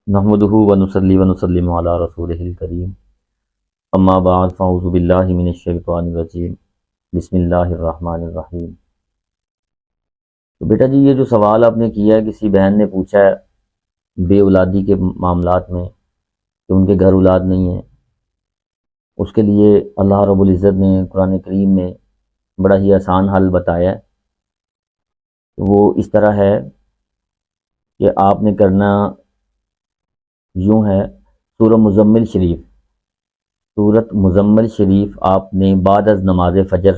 نحمدہ ونصلی ونسلم علی رسولہ الکریم، اما بعد فاعوذ باللہ من الشیطان الرجیم، بسم اللہ الرحمن الرحیم۔ تو بیٹا جی، یہ جو سوال آپ نے کیا ہے، کسی بہن نے پوچھا ہے بے اولادی کے معاملات میں کہ ان کے گھر اولاد نہیں ہے، اس کے لیے اللہ رب العزت نے قرآن کریم میں بڑا ہی آسان حل بتایا ہے۔ وہ اس طرح ہے کہ آپ نے کرنا یوں ہے، سورۃ مزمل شریف آپ نے بعد از نماز فجر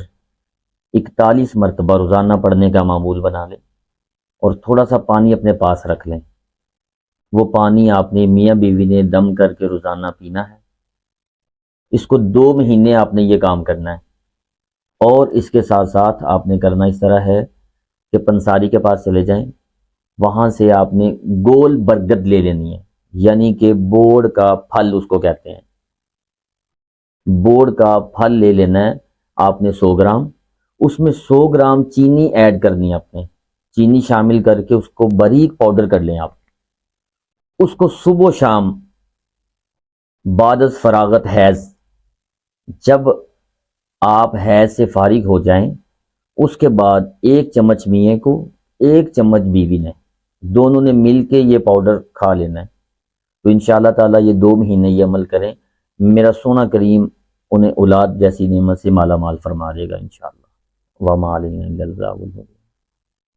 41 مرتبہ روزانہ پڑھنے کا معمول بنا لیں، اور تھوڑا سا پانی اپنے پاس رکھ لیں۔ وہ پانی آپ نے میاں بیوی نے دم کر کے روزانہ پینا ہے۔ اس کو 2 مہینے آپ نے یہ کام کرنا ہے، اور اس کے ساتھ ساتھ آپ نے کرنا اس طرح ہے کہ پنساری کے پاس چلے جائیں، وہاں سے آپ نے گول برگد لے لینی ہے، یعنی کہ بوڑ کا پھل اس کو کہتے ہیں۔ بوڑ کا پھل لے لینا ہے آپ نے 100 گرام، اس میں 100 گرام چینی ایڈ کرنی ہے آپ نے، چینی شامل کر کے اس کو باریک پاؤڈر کر لیں آپ۔ اس کو صبح و شام بعد از فراغت حیض، جب آپ حیض سے فارغ ہو جائیں، اس کے بعد 1 چمچ میاں کو 1 چمچ بیوی نے، دونوں نے مل کے یہ پاؤڈر کھا لینا ہے۔ تو انشاءاللہ تعالیٰ یہ 2 مہینے یہ عمل کریں، میرا سونا کریم انہیں اولاد جیسی نعمت سے مالا مال فرما دے گا انشاءاللہ۔ وما علینا الا البلاغ المبین۔